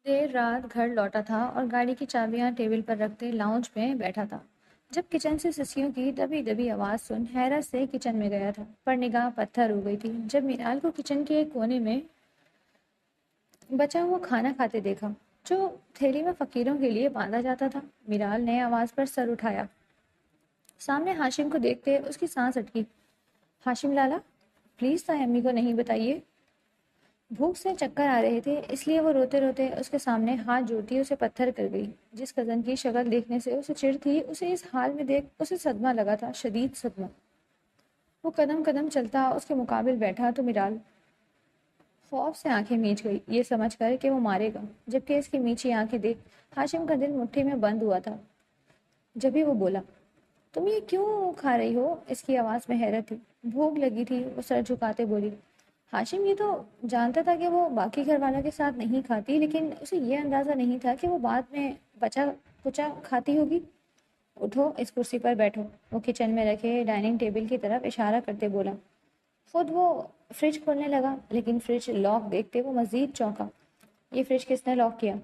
دیر رات گھر لوٹا تھا اور گاڑی کی چابیاں ٹیبل پر رکھتے لاؤنج میں بیٹھا تھا جب کچن سے سسیوں کی دبی دبی آواز سن حیرت سے کچن میں گیا تھا، پر نگاہ پتھر ہو گئی تھی جب میرال کو کچن کے ایک کونے میں بچا ہوا کھانا کھاتے دیکھا جو تھیلی میں فقیروں کے لیے باندھا جاتا تھا۔ میرال نے آواز پر سر اٹھایا، سامنے ہاشم کو دیکھتے اس کی سانس اٹکی۔ ہاشم لالا، پلیز تائیں امی کو نہیں بتائیے۔ بھوک سے چکر آ رہے تھے اس لیے وہ روتے روتے اس کے سامنے ہاتھ جوڑتی اسے پتھر کر گئی۔ جس کزن کی شکل دیکھنے سے اسے چڑ تھی، اسے اس حال میں دیکھ اسے صدمہ لگا تھا، شدید صدمہ۔ وہ قدم قدم چلتا اس کے مقابل بیٹھا تو میرال خوف سے آنکھیں میچ گئی، یہ سمجھ کر کہ وہ مارے گا، جبکہ اس کی میچی آنکھیں دیکھ ہاشم کا دل مٹھی میں بند ہوا تھا۔ جبھی وہ بولا، تم یہ کیوں کھا رہی ہو؟ اس کی آواز میں حیرت تھی۔ بھوک لگی تھی، وہ سر جھکاتے بولی۔ ہاشم یہ تو جانتا تھا کہ وہ باقی گھر والوں کے ساتھ نہیں کھاتی، لیکن اسے یہ اندازہ نہیں تھا کہ وہ بعد میں بچا کچا کھاتی ہوگی۔ اٹھو، اس کرسی پر بیٹھو، وہ کچن میں رکھے ڈائننگ ٹیبل کی طرف اشارہ کرتے بولا۔ خود وہ فریج کھولنے لگا، لیکن فریج لاک دیکھتے وہ مزید چونکا۔ یہ فریج کس نے لاک کیا؟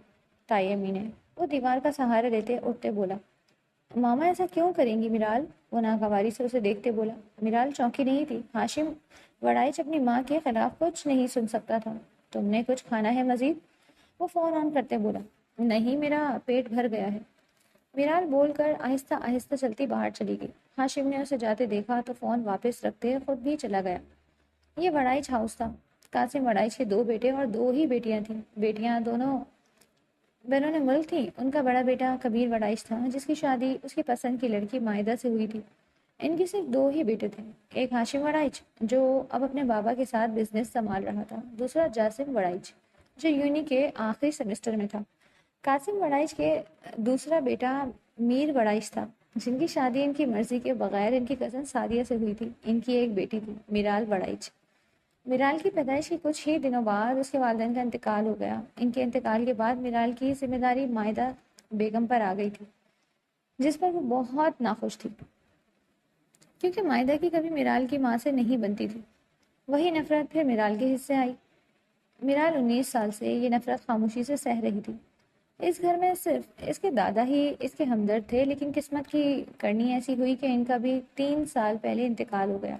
تائی امی نے، وہ دیوار کا سہارا لیتے اٹھتے بولا۔ ماما ایسا کیوں کریں گی میرال؟ وہ ناگواری سے اسے دیکھتے بولا۔ میرال چونکی نہیں تھی۔ ہاشم وڑائچ اپنی ماں کے خلاف کچھ نہیں سن سکتا تھا۔ تم نے کچھ کھانا ہے مزید؟ وہ فون آن کرتے بولا۔ نہیں، میرا پیٹ بھر گیا ہے، میرال بول کر آہستہ آہستہ چلتی باہر چلی گئی۔ ہاشم نے اسے جاتے دیکھا تو فون واپس رکھتے خود بھی چلا گیا۔ یہ وڑائچ ہاؤس تھا۔ قاسم وڑائچ کے دو بیٹے اور دو ہی بیٹیاں تھیں۔ بیٹیاں دونوں بیرون ملک تھی۔ ان کا بڑا بیٹا کبیر وڑائچ تھا جس کی شادی اس کی پسند کی لڑکی مائدہ سے ہوئی تھی۔ ان کے صرف دو ہی بیٹے تھے، ایک ہاشم وڑائچ جو اب اپنے بابا کے ساتھ بزنس سنبھال رہا تھا، دوسرا جاسم وڑائچ جو یونی کے آخری سیمسٹر میں تھا۔ قاسم وڑائچ کے دوسرا بیٹا میر وڑائچ تھا جن کی شادی ان کی مرضی کے بغیر ان کی کزن سعدیہ سے ہوئی تھی۔ ان کی ایک بیٹی تھی، میرال وڑائچ۔ میرال کی پیدائش کے کچھ ہی دنوں بعد اس کے والدین کا انتقال ہو گیا۔ ان کے انتقال کے بعد میرال کی ذمہ داری مائدہ بیگم پر آ گئی تھی، جس پر وہ بہت ناخوش تھی کیونکہ مائدہ کی کبھی میرال کی ماں سے نہیں بنتی تھی۔ وہی نفرت پھر میرال کے حصے آئی۔ میرال 19 سال سے یہ نفرت خاموشی سے سہ رہی تھی۔ اس گھر میں صرف اس کے دادا ہی اس کے ہمدرد تھے، لیکن قسمت کی کرنی ایسی ہوئی کہ ان کا بھی 3 سال پہلے انتقال ہو گیا۔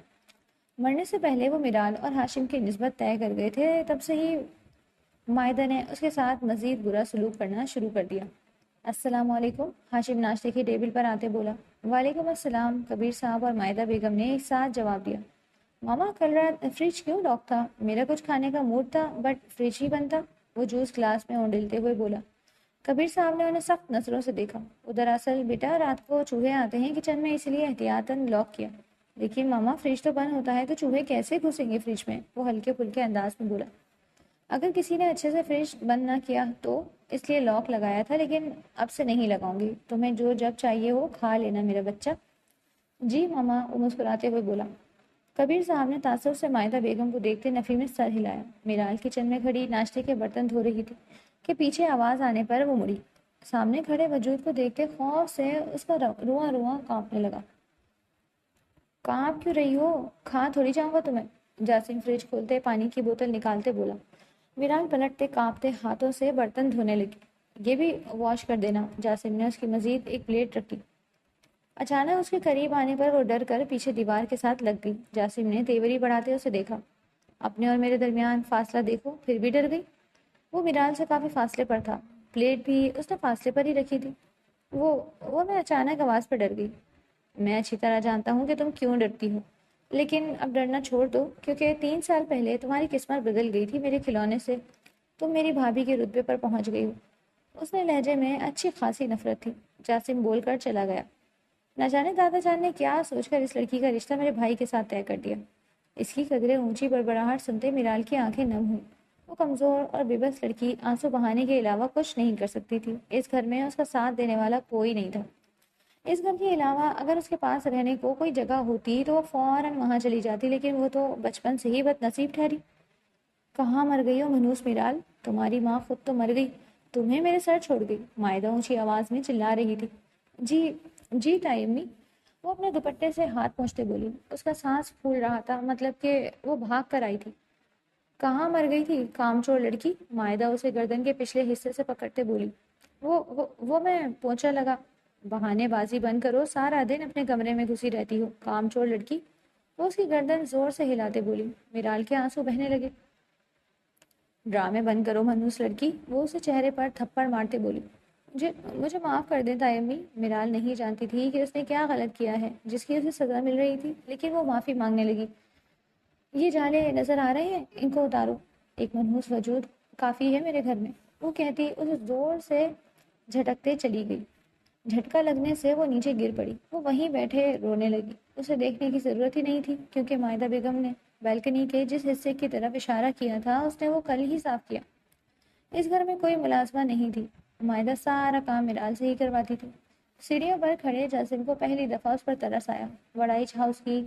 مرنے سے پہلے وہ میرال اور ہاشم کی نسبت طے کر گئے تھے، تب سے ہی مائدہ نے اس کے ساتھ مزید برا سلوک کرنا شروع کر دیا۔ السلام علیکم، ہاشم ناشتے کی ٹیبل پر آتے بولا۔ وعلیکم السلام، کبیر صاحب اور مائدہ بیگم نے ایک ساتھ جواب دیا۔ ماما کل رات فریج کیوں لاک تھا؟ میرا کچھ کھانے کا موڈ تھا بٹ فریج ہی بند تھا، وہ جوس گلاس میں اونڈلتے ہوئے بولا۔ کبیر صاحب نے انہیں سخت نظروں سے دیکھا۔ دراصل بیٹا رات کو چوہے آتے ہیں کچن میں، اس لیے احتیاطاً لاک کیا۔ لیکن ماما فریج تو بند ہوتا ہے تو چوہے کیسے گھسیں گے فریج میں؟ وہ ہلکے پھلکے انداز میں بولا۔ اگر کسی نے اچھے سے فریج بند نہ کیا تو اس لیے لاک لگایا تھا، لیکن اب سے نہیں لگاؤں گی، تمہیں جو جب چاہیے ہو کھا لینا میرا بچہ۔ جی ماما، وہ مسکراتے ہوئے بولا۔ کبیر صاحب نے تاثر سے مائدہ بیگم کو دیکھتے نفی میں سر ہلایا۔ میرال کچن میں کھڑی ناشتے کے برتن دھو رہی تھی کہ پیچھے آواز آنے پر وہ مڑی۔ سامنے کھڑے وجود کو دیکھتے خوف سے اس کا رواں رواں کانپنے لگا۔ کانپ کیوں رہی ہو؟ کھا تھوڑی جاؤں گا تمہیں، جاسم فریج کھولتے پانی کی بوتل نکالتے بولا۔ میرال پلٹتے کانپتے ہاتھوں سے برتن دھونے لگی۔ یہ بھی واش کر دینا، جاسم نے اس کی مزید ایک پلیٹ رکھی۔ اچانک اس کے قریب آنے پر وہ ڈر کر پیچھے دیوار کے ساتھ لگ گئی۔ جاسم نے تیوری بڑھاتے اسے دیکھا۔ اپنے اور میرے درمیان فاصلہ دیکھو، پھر بھی ڈر گئی؟ وہ میرال سے کافی فاصلے پر تھا، پلیٹ بھی اس نے فاصلے پر ہی رکھی تھی۔ وہ میں اچانک آواز پر ڈر گئی۔ میں اچھی طرح جانتا ہوں کہ تم کیوں ڈرتی ہو، لیکن اب ڈرنا چھوڑ دو کیونکہ 3 سال پہلے تمہاری قسمت بدل گئی تھی میرے کھلونے سے، تم میری بھابھی کے رتبے پر پہنچ گئی ہو۔ اس نے لہجے میں اچھی خاصی نفرت تھی۔ جاسم بول کر چلا گیا۔ نہ جانے دادا جان نے کیا سوچ کر اس لڑکی کا رشتہ میرے بھائی کے ساتھ طے کر دیا۔ اس کی قدرے اونچی بڑبڑاہٹ سنتے میرال کی آنکھیں نم ہوئی۔ وہ کمزور اور بے بس لڑکی آنسو بہانے کے علاوہ کچھ نہیں کر سکتی تھی۔ اس گھر میں اس کا ساتھ دینے والا کوئی نہیں تھا۔ اس گھر کے علاوہ اگر اس کے پاس رہنے کو کوئی جگہ ہوتی تو وہ فوراً وہاں چلی جاتی، لیکن وہ تو بچپن سے ہی بد نصیب ٹھہری۔ کہاں مر گئی ہو منحوس میرال؟ تمہاری ماں خود تو مر گئی، تمہیں میرے سر چھوڑ گئی، مائدہ اونچی آواز میں چلا رہی تھی۔ جی جی تائی امی، وہ اپنے دوپٹے سے ہاتھ پوچھتے بولی۔ اس کا سانس پھول رہا تھا، مطلب کہ وہ بھاگ کر آئی تھی۔ کہاں مر گئی تھی کامچور لڑکی؟ مائدہ اسے گردن کے پچھلے حصے سے پکڑتے بولی۔ وہ میں پوچھا لگا۔ بہانے بازی بند کرو، سارا دن اپنے کمرے میں گھسی رہتی ہو کامچور لڑکی۔ وہ اس کی گردن زور سے ہلاتے بولی۔ میرال کے آنسو بہنے لگے۔ ڈرامے بند کرو منحوس لڑکی، وہ اسے چہرے پر تھپڑ مارتے بولی۔ مجھے معاف کر دیں تائی امی۔ میرال نہیں جانتی تھی کہ اس نے کیا غلط کیا ہے جس کی اسے سزا مل رہی تھی، لیکن وہ معافی مانگنے لگی۔ یہ جالے نظر آ رہے ہیں، ان کو اتارو، ایک منحوس وجود کافی ہے میرے گھر میں، وہ کہتی اسے زور سے جھٹکتے چلی گئی۔ جھٹکا لگنے سے وہ نیچے گر پڑی۔ وہ وہیں بیٹھے رونے لگی۔ اسے دیکھنے کی ضرورت ہی نہیں تھی کیونکہ مائدہ بیگم نے بالکنی کے جس حصے کی طرف اشارہ کیا تھا اس نے وہ کل ہی صاف کیا۔ اس گھر میں کوئی ملازمہ نہیں تھی، مائدہ سارا کام میرال سے ہی کرواتی تھی۔ سیڑھیوں پر کھڑے جاسم کو پہلی دفعہ اس پر ترس آیا۔ وڑائچ ہاؤس کی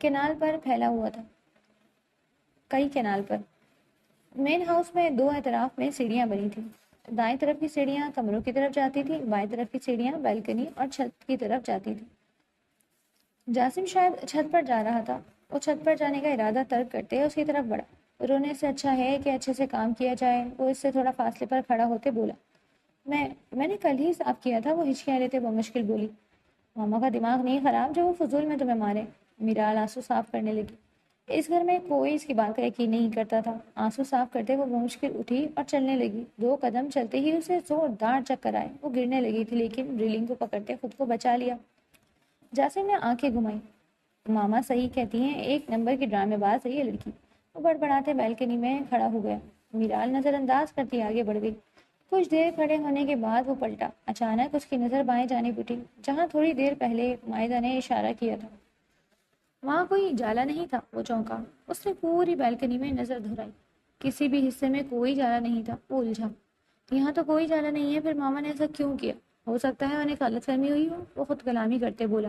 کینال پر پھیلا ہوا تھا، کئی کینال پر۔ مین ہاؤس میں دو اطراف میں سیڑھیاں بنی تھیں۔ دائیں طرف کی سیڑھیاں کمروں کی طرف جاتی تھیں، بائیں طرف کی سیڑھیاں بالکنی اور چھت کی طرف جاتی تھیں۔ جاسم شاید چھت پر جا رہا تھا۔ وہ چھت پر جانے کا ارادہ ترک کرتے اس کی طرف بڑھا۔ رونے سے اچھا ہے کہ اچھے سے کام کیا جائے، وہ اس سے تھوڑا فاصلے پر کھڑا ہوتے بولا۔ میں نے کل ہی صاف کیا تھا، وہ ہچکیاں لیتے بمشکل بولی۔ ماما کا دماغ نہیں خراب جو وہ فضول میں تمہیں مارے؟ میرال آنسو صاف کرنے لگی۔ اس گھر میں کوئی اس کی بات کا یقین نہیں کرتا تھا۔ آنسو صاف کرتے وہ بمشکل اٹھی اور چلنے لگی۔ 2 قدم چلتے ہی اسے زوردار چکر آئے۔ وہ گرنے لگی تھی لیکن ریلنگ کو پکڑتے خود کو بچا لیا۔ جاسم نے آنکھیں گھمائی۔ ماما صحیح کہتی ہیں، ایک نمبر کی ڈرامے باز ہے یہ لڑکی۔ وہ بڑبڑاتے بالکنی میں کھڑا ہو گیا۔ میرال نظر انداز کرتی آگے بڑھ گئی۔ کچھ دیر کھڑے ہونے کے بعد وہ پلٹا۔ اچانک اس کی نظر بائیں جانب اٹھی جہاں تھوڑی دیر پہلے مائدہ نے اشارہ کیا تھا۔ وہاں کوئی جالا نہیں تھا۔ وہ چونکا۔ اس نے پوری بالکنی میں نظر دھرائی۔ کسی بھی حصے میں کوئی جالا نہیں تھا۔ وہ الجھا۔ یہاں تو کوئی جالا نہیں ہے، پھر ماما نے ایسا کیوں کیا؟ ہو سکتا ہے انہیں غلط فہمی ہوئی ہو، وہ خود کلامی کرتے بولا۔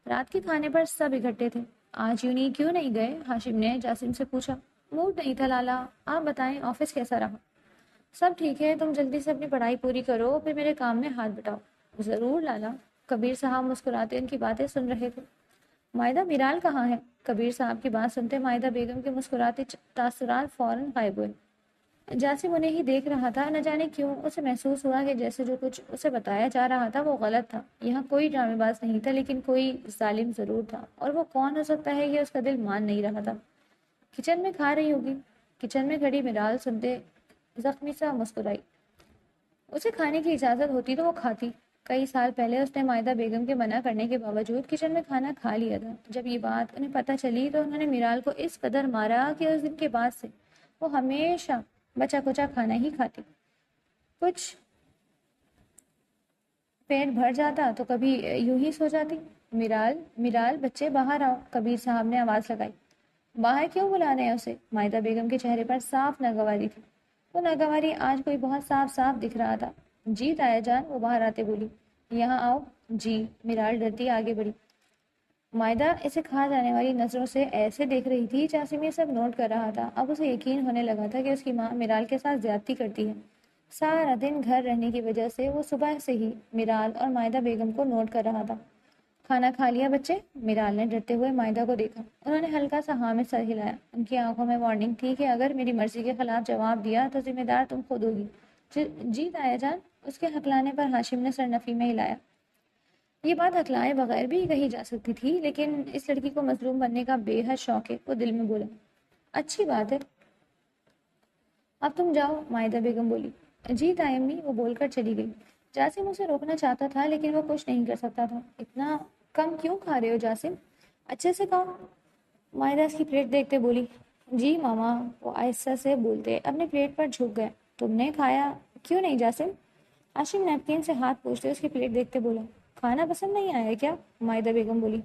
رات کے کھانے پر سب اکٹھے تھے۔ آج یونی کیوں نہیں گئے؟ ہاشم نے جاسم سے پوچھا۔ موڈ نہیں تھا لالا۔ آپ بتائیں آفس کیسا رہا؟ سب ٹھیک ہے، تم جلدی سے اپنی پڑھائی پوری کرو پھر میرے کام میں ہاتھ بٹاؤ۔ ضرور لالا۔ کبیر صاحب مسکراتے ان کی باتیں سن رہے تھے۔ مائدہ میرال کہاں ہے؟ کبیر صاحب کی بات سنتے مائدہ بیگم کے مسکراتے تاثرات فوراً غائب ہوئے۔ جاسم انہیں ہی دیکھ رہا تھا، نہ جانے کیوں اسے محسوس ہوا کہ جیسے جو کچھ اسے بتایا جا رہا تھا وہ غلط تھا۔ یہاں کوئی ڈرامے باز نہیں تھا لیکن کوئی ظالم ضرور تھا، اور وہ کون ہو سکتا ہے یہ اس کا دل مان نہیں رہا تھا۔ کچن میں کھا رہی ہوگی۔ کچن میں کھڑی میرال سنتے زخمی سا مسکرائی۔ اسے کھانے کی اجازت ہوتی تو وہ کھاتی۔ کئی سال پہلے اس نے مائدہ بیگم کے منع کرنے کے باوجود کچن میں کھانا کھا لیا تھا۔ جب یہ بات انہیں پتہ چلی تو انہوں نے میرال کو اس قدر مارا کہ اس دن کے بعد سے وہ ہمیشہ بچا کچا کھانا ہی کھاتی۔ کچھ پیٹ بھر جاتا تو کبھی یوں ہی سو جاتی۔ میرال بچے باہر آؤ، کبیر صاحب نے آواز لگائی۔ باہر کیوں بلا رہے ہیں اسے؟ مائدہ بیگم کے چہرے پر صاف ناگواری تھی۔ وہ ناگواری آج کوئی بہت صاف صاف دکھ رہا تھا۔ جی تایا جان، وہ باہر آتے بولی۔ یہاں آؤ۔ جی۔ میرال ڈرتی آگے بڑھی۔ مائدہ اسے کھا جانے والی نظروں سے ایسے دیکھ رہی تھی، جاسم یہ سب نوٹ کر رہا تھا۔ اب اسے یقین ہونے لگا تھا کہ اس کی ماں میرال کے ساتھ زیادتی کرتی ہے۔ سارا دن گھر رہنے کی وجہ سے وہ صبح سے ہی میرال اور مائدہ بیگم کو نوٹ کر رہا تھا۔ کھانا کھا لیا بچے؟ میرال نے ڈرتے ہوئے مائدہ کو دیکھا۔ انہوں نے ہلکا سا ہاں میں سر ہلایا۔ ان کی آنکھوں میں وارننگ تھی کہ اگر میری مرضی کے خلاف جواب دیا تو ذمہ دار تم خود ہوگی۔ جی تایا جان، اس کے ہکلانے پر ہاشم نے سر نفی میں ہلایا۔ یہ بات ہکلائے بغیر بھی کہی جا سکتی تھی، لیکن اس لڑکی کو مظلوم بننے کا بے حد شوق ہے، وہ دل میں بولا۔ اچھی بات ہے، اب تم جاؤ، مائدہ بیگم بولی۔ جی تائی امی، وہ بول کر چلی گئی۔ جاسم اسے روکنا چاہتا تھا لیکن وہ کچھ نہیں کر سکتا تھا۔ اتنا کم کیوں کھا رہے ہو جاسم؟ اچھے سے کھاؤ، مائدہ اس کی پلیٹ دیکھتے بولی۔ جی ماما، وہ آہستہ سے بولتے اپنے پلیٹ پر جھک گئے۔ تم نے کھایا کیوں نہیں جاسم؟ ہاشم نیپکن سے ہاتھ پوچھتے اس کی پلیٹ دیکھتے بولا۔ کھانا پسند نہیں آیا کیا؟ مائدہ بیگم بولی۔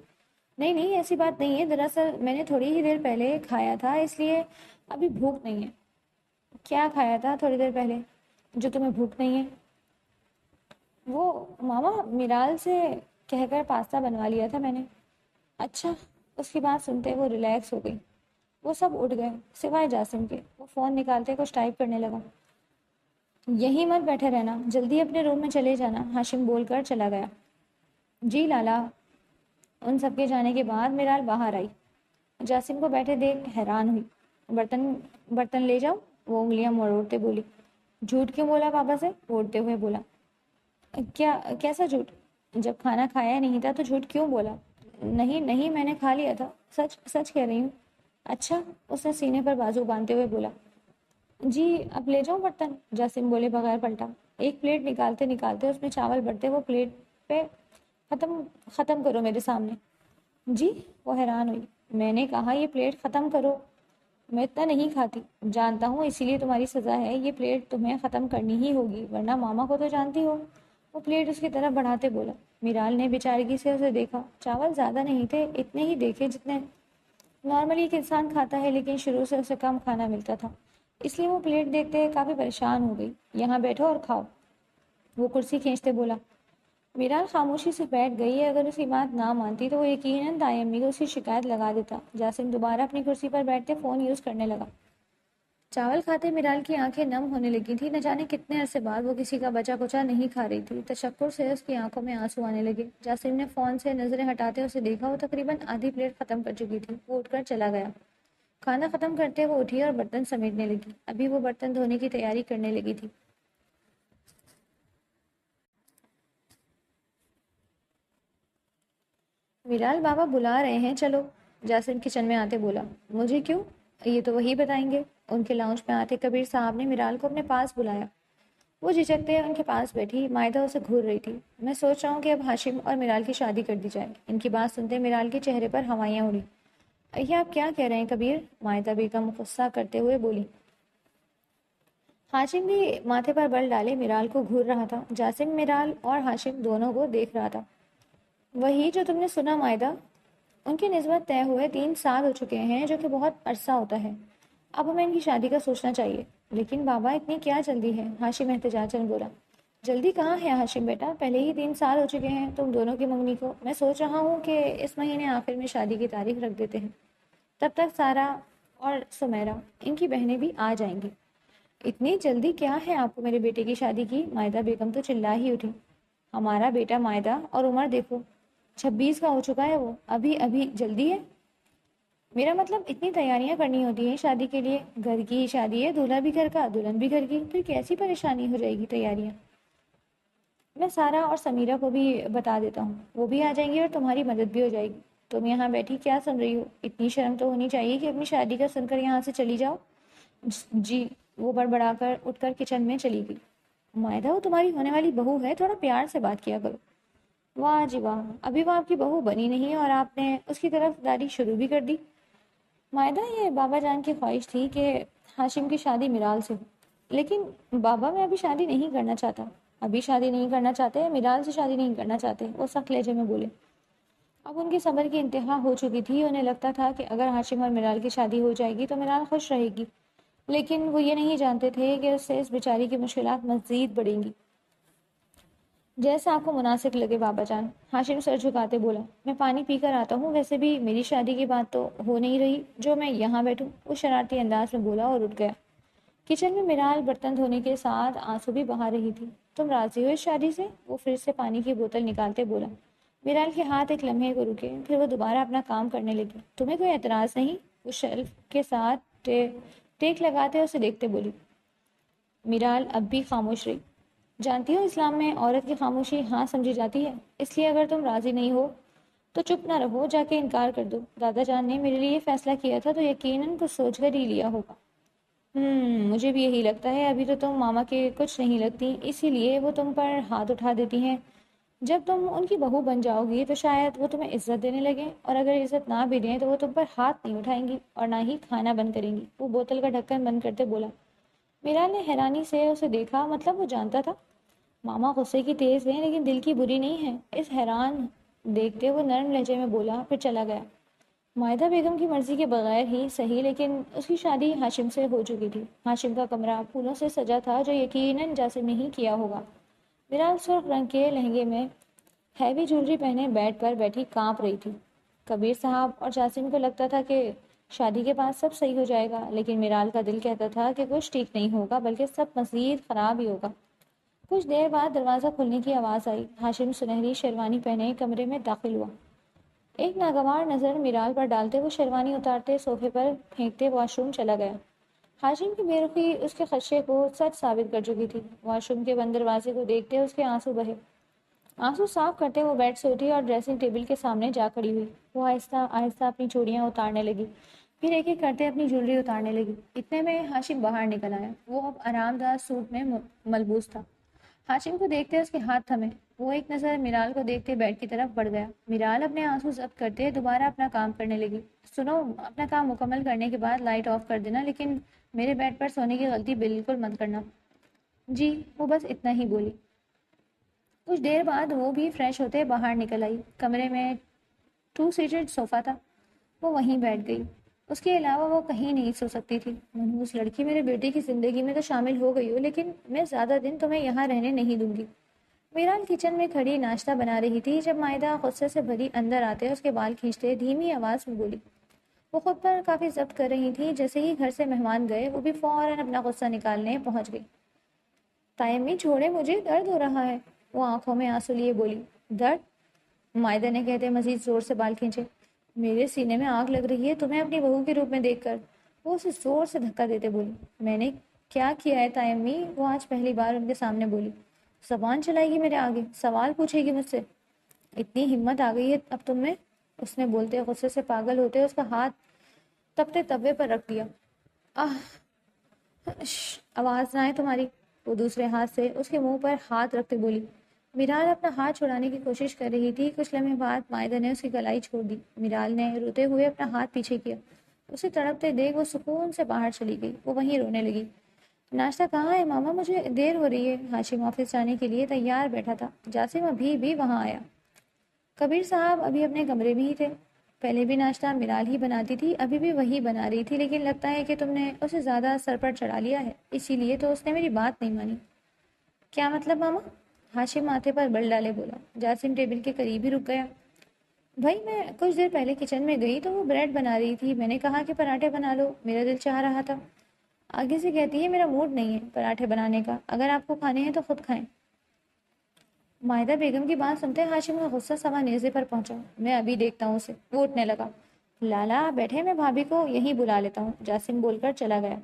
نہیں نہیں، ایسی بات نہیں ہے، دراصل میں نے تھوڑی ہی دیر پہلے کھایا تھا اس لیے ابھی بھوک نہیں ہے۔ کیا کھایا تھا تھوڑی دیر پہلے جو تمہیں بھوک نہیں ہے؟ وہ ماما میرال سے کہہ کر پاستا بنوا لیا تھا میں نے۔ اچھا۔ اس کی بات سنتے وہ ریلیکس ہو گئی۔ وہ سب اٹھ گئے سوائے جاسم کے۔ وہ فون نکالتے کچھ ٹائپ کرنے لگا۔ یہیں مت بیٹھے رہنا، جلدی اپنے روم میں چلے جانا، ہاشم بول کر چلا گیا۔ جی لالا۔ ان سب کے جانے کے بعد میرال باہر آئی۔ جاسم کو بیٹھے دیکھ حیران ہوئی۔ برتن برتن لے جاؤ، وہ انگلیاں مروڑتے بولی۔ جھوٹ کیوں بولا پاپا سے؟ وہ اڑتے ہوئے بولا۔ کیسا جھوٹ؟ جب کھانا کھایا نہیں تھا تو جھوٹ کیوں بولا؟ نہیں نہیں، میں نے کھا لیا تھا، سچ سچ کہہ رہی ہوں۔ اچھا، اس نے سینے پر بازو باندھتے ہوئے بولا۔ جی اب لے جاؤ برتن، جاسم بولے بغیر پلٹا۔ ایک پلیٹ نکالتے نکالتے اس میں چاول بڑھتے وہ پلیٹ پہ ختم کرو میرے سامنے۔ جی؟ وہ حیران ہوئی۔ میں نے کہا یہ پلیٹ ختم کرو۔ میں اتنا نہیں کھاتی، جانتا ہوں، اسی لیے تمہاری سزا ہے، یہ پلیٹ تمہیں ختم کرنی ہی ہوگی ورنہ ماما کو تو جانتی ہو۔ وہ پلیٹ اس کی طرف بڑھاتے بولا۔ میرال نے بیچارگی سے اسے دیکھا۔ چاول زیادہ نہیں تھے، اتنے ہی دیکھے جتنے نارملی ایک انسان کھاتا ہے، لیکن شروع سے اسے کم کھانا ملتا تھا، اس لیے وہ پلیٹ دیکھتے کافی پریشان ہو گئی۔ یہاں بیٹھو اور کھاؤ، وہ کرسی کھینچتے بولا۔ میرال خاموشی سے بیٹھ گئی۔ اگر اس کی بات نہ مانتی تو وہ یقیناً دائی امی کو اس کی شکایت لگا دیتا۔ جاسم دوبارہ اپنی کرسی پر بیٹھتے فون یوز کرنے لگا۔ چاول کھاتے میرال کی آنکھیں نم ہونے لگی تھی۔ نہ جانے کتنے عرصے بعد وہ کسی کا بچا کچا نہیں کھا رہی تھی۔ تشکر سے اس کی آنکھوں میں آنسو آنے لگے۔ جاسم نے فون سے نظریں ہٹاتے اسے دیکھا۔ وہ تقریباً آدھی پلیٹ ختم کر چکی تھی۔ وہ اٹھ کر چلا گیا۔ کھانا ختم کرتے وہ اٹھی اور برتن سمیٹنے لگی۔ ابھی وہ برتن دھونے کی تیاری کرنے لگی تھی۔ میرال بابا بلا رہے ہیں، چلو، جاسم کچن میں آتے بولا۔ مجھے کیوں؟ یہ تو وہی بتائیں گے۔ ان کے لاؤنج میں آتے کبیر صاحب نے میرال کو اپنے پاس بلایا۔ وہ جھجکتے ان کے پاس بیٹھی۔ مائدہ اسے گھور رہی تھی۔ میں سوچ رہا ہوں کہ اب ہاشم اور میرال کی شادی کر دی جائے۔ ان کی بات سنتے میرال کے چہرے پر ہوائیاں اڑی۔ یہ آپ کیا کہہ رہے ہیں کبیر؟ مائدہ بیگم غصہ کرتے ہوئے بولی۔ ہاشم بھی ماتھے پر بل ڈالے میرال کو گھور رہا تھا۔ جاسم میرال اور ہاشم دونوں کو دیکھ رہا تھا۔ وہی جو تم نے سنا مائدہ، ان کی نسبت طے ہوئے 3 سال ہو چکے ہیں، جو کہ بہت عرصہ ہوتا ہے۔ اب ہمیں ان کی شادی کا سوچنا چاہیے۔ لیکن بابا اتنی کیا جلدی ہے؟ ہاشم احتجاجاً بولا۔ جلدی کہاں ہے ہاشم بیٹا، پہلے ہی 3 سال ہو چکے ہیں تم دونوں کی منگنی کو۔ میں سوچ رہا ہوں کہ اس مہینے آخر میں شادی کی تاریخ رکھ دیتے ہیں، تب تک سارا اور سمیرا ان کی بہنیں بھی آ جائیں گی۔ اتنی جلدی کیا ہے آپ کو میرے بیٹے کی شادی کی؟ مائدہ بیگم تو چلا ہی اٹھی۔ ہمارا بیٹا مائدہ، اور عمر دیکھو، 26 کا ہو چکا ہے، وہ ابھی جلدی ہے؟ میرا مطلب اتنی تیاریاں کرنی ہوتی ہیں شادی کے لیے، گھر کی ہی شادی ہے، دولہا بھی گھر کا، دلہن بھی گھر کی، پھر کیسی پریشانی ہو جائے گی تیاریاں؟ میں سارا اور سمیرہ کو بھی بتا دیتا ہوں، وہ بھی آ جائیں گی اور تمہاری مدد بھی ہو جائے گی۔ تم یہاں بیٹھی کیا سن رہی ہو؟ اتنی شرم تو ہونی چاہیے کہ اپنی شادی کا سن کر یہاں سے چلی جاؤ۔ جی، وہ بڑبڑا کر اٹھ کر کچن میں چلی گئی۔ مائدہ، وہ تمہاری ہونے والی بہو ہے، تھوڑا پیار سے بات کیا کرو۔ واہ جی واہ، ابھی وہ آپ کی بہو بنی نہیں اور آپ نے اس کی طرف داری شروع بھی کر دی۔ مائدہ، یہ بابا جان کی خواہش تھی کہ ہاشم کی شادی میرال سے ہو، لیکن بابا میں ابھی شادی نہیں کرنا چاہتا۔ ابھی شادی نہیں کرنا چاہتے؟ میرال سے شادی نہیں کرنا چاہتے؟ وہ سخت لہجے میں بولے۔ اب ان کے صبر کی انتہا ہو چکی تھی۔ انہیں لگتا تھا کہ اگر ہاشم اور میرال کی شادی ہو جائے گی تو میرال خوش رہے گی، لیکن وہ یہ نہیں جانتے تھے کہ اس سے اس بیچاری کی مشکلات مزید بڑھیں گی۔ جیسا آپ کو مناسب لگے بابا جان، ہاشم سر جھکاتے بولا۔ میں پانی پی کر آتا ہوں، ویسے بھی میری شادی کی بات تو ہو نہیں رہی جو میں یہاں بیٹھوں، وہ شرارتی انداز میں بولا اور اٹھ گیا۔ کچن میں میرال برتن دھونے کے ساتھ آنسو بھی بہا رہی تھی۔ تم راضی ہو اس شادی سے؟ وہ پھر سے پانی کی بوتل نکالتے بولا۔ میرال کے ہاتھ ایک لمحے کو رکے، پھر وہ دوبارہ اپنا کام کرنے لگی۔ تمہیں کوئی اعتراض نہیں؟ وہ شیلف کے ساتھ ٹیک لگاتے اسے دیکھتے بولی۔ میرال اب بھی خاموش رہی۔ جانتی ہو اسلام میں عورت کی خاموشی ہاں سمجھی جاتی ہے، اس لیے اگر تم راضی نہیں ہو تو چپ نہ رہو، جا کے انکار کر دو۔ دادا جان نے میرے لیے فیصلہ کیا تھا تو یقیناً کچھ سوچ کر ہی لیا ہوگا۔ مجھے بھی یہی لگتا ہے، ابھی تو تم ماما کے کچھ نہیں لگتی، اسی لیے وہ تم پر ہاتھ اٹھا دیتی ہیں۔ جب تم ان کی بہو بن جاؤ گی تو شاید وہ تمہیں عزت دینے لگیں، اور اگر عزت نہ بھی دیں تو وہ تم پر ہاتھ نہیں اٹھائیں گی اور نہ ہی کھانا بند کریں گی۔ وہ بوتل کا ڈھکن بند کرتے بولا۔ میرا نے حیرانی سے اسے دیکھا، مطلب وہ جانتا تھا ماما غصے کی تیز ہیں لیکن دل کی بری نہیں ہے۔ اس حیران دیکھتے وہ نرم لہجے میں بولا، پھر چلا گیا۔ مائدہ بیگم کی مرضی کے بغیر ہی صحیح، لیکن اس کی شادی ہاشم سے ہو چکی تھی۔ ہاشم کا کمرہ پھولوں سے سجا تھا جو یقیناً جاسم نے ہی کیا ہوگا۔ میرال سرخ رنگ کے لہنگے میں ہیوی جولری پہنے بیڈ پر بیٹھی کانپ رہی تھی۔ کبیر صاحب اور جاسم کو لگتا تھا کہ شادی کے بعد سب صحیح ہو جائے گا، لیکن میرال کا دل کہتا تھا کہ کچھ ٹھیک نہیں ہوگا بلکہ سب مزید خراب ہی ہوگا۔ کچھ دیر بعد دروازہ کھلنے کی آواز آئی۔ ہاشم سنہری شیروانی پہنے کمرے میں داخل ہوا۔ ایک ناگوار نظر میرال پر ڈالتے وہ شیروانی اتارتے صوفے پر پھینکتے واش روم چلا گیا۔ ہاشم کی بے رخی اس کے خدشے کو سچ ثابت کر چکی تھی۔ واش روم کے بند دروازے کو دیکھتے اس کے آنسو بہے۔ آنسو صاف کرتے وہ بیڈ سے اٹھی اور ڈریسنگ ٹیبل کے سامنے جا کھڑی ہوئی۔ وہ آہستہ آہستہ اپنی چوڑیاں اتارنے لگی، پھر ایک ایک کرتے اپنی جویلری اتارنے لگی۔ اتنے میں ہاشم باہر نکل آیا۔ وہ اب آرام دہ سوٹ میں ملبوس تھا۔ ہاشم کو دیکھتے اس کے ہاتھ تھمے۔ وہ ایک نظر میرال کو دیکھتے بیڈ کی طرف بڑھ گیا۔ میرال اپنے آنسو ضبط کرتے دوبارہ اپنا کام کرنے لگی۔ سنو، اپنا کام مکمل کرنے کے بعد لائٹ آف کر دینا، لیکن میرے بیڈ پر سونے کی غلطی بالکل مت کرنا۔ جی، وہ بس اتنا ہی بولی۔ کچھ دیر بعد وہ بھی فریش ہوتے باہر نکل آئی۔ کمرے میں 2 سیٹڈ صوفہ تھا، وہ وہیں بیٹھ گئی۔ اس کے علاوہ وہ کہیں نہیں سو سکتی تھی۔ منحوس لڑکی، میرے بیٹے کی زندگی میں تو شامل ہو گئی ہو، لیکن میں زیادہ دن تمہیں یہاں رہنے نہیں دوں گی۔ میرال کچن میں کھڑی ناشتہ بنا رہی تھی جب مائدہ غصے سے بھری اندر آتے اس کے بال کھینچتے دھیمی آواز میں بولی۔ وہ خود پر کافی ضبط کر رہی تھی۔ جیسے ہی گھر سے مہمان گئے وہ بھی فوراً اپنا غصہ نکالنے پہنچ گئی۔ تائمی چھوڑے، مجھے درد ہو رہا ہے، وہ آنکھوں میں آنسو لیے بولی۔ درد؟ مائدہ نے کہتے مزید زور سے بال کھینچے۔ میرے سینے میں آگ لگ رہی ہے تمہیں اپنی بہو کے روپ میں دیکھ کر، وہ اسے زور سے دھکا دیتے بولی۔ میں نے کیا کیا ہے تائمی؟ وہ آج پہلی بار ان کے سامنے بولی۔ زبان چلائے گی میرے آگے، سوال پوچھے گی مجھ سے؟ اتنی ہمت آ گئی ہے اب تم میں؟ اس نے بولتے غصے سے پاگل ہوتے اس کا ہاتھ تپتے توے پر رکھ دیا۔ آہ، آواز نہ آئے تمہاری، وہ دوسرے ہاتھ سے اس کے منہ پر ہاتھ رکھتے بولی۔ میرال اپنا ہاتھ چھڑانے کی کوشش کر رہی تھی۔ کچھ لمحے بعد مائدہ نے اس کی گلائی چھوڑ دی۔ میرال نے روتے ہوئے اپنا ہاتھ پیچھے کیا۔ اسے تڑپتے دیکھ وہ سکون سے باہر چلی گئی۔ وہ وہیں رونے لگی۔ ناشتہ کہاں ہے ماما؟ مجھے دیر ہو رہی ہے۔ ہاشم آفس جانے کے لیے تیار بیٹھا تھا۔ جاسم ابھی بھی وہاں آیا۔ کبیر صاحب ابھی اپنے کمرے میں ہی تھے۔ پہلے بھی ناشتہ میرال ہی بناتی تھی، ابھی بھی وہی بنا رہی تھی، لیکن لگتا ہے کہ تم نے اسے زیادہ سر پر چڑھا لیا ہے، اسی لیے تو اس نے میری بات نہیں مانی۔ کیا مطلب ماما؟ ہاشم ماتھے پر بل ڈالے بولا۔ جاسم ٹیبل کے قریب ہی رک گیا۔ بھائی، میں کچھ دیر پہلے کچن میں گئی تو وہ بریڈ بنا رہی تھی، میں نے کہا کہ پراٹھے بنا لو، میرا دل چاہ رہا تھا۔ آگے سے کہتی ہے میرا موڈ نہیں ہے پراٹھے بنانے کا، اگر آپ کو کھانے ہیں تو خود کھائیں۔ مائدہ بیگم کی بات سنتے ہاشم کا غصہ سوا نیزے پر پہنچا۔ میں ابھی دیکھتا ہوں اسے، وہ اٹھنے لگا۔ لالا بیٹھے، میں بھابھی کو یہیں بلا لیتا ہوں، جاسم بول کر چلا گیا۔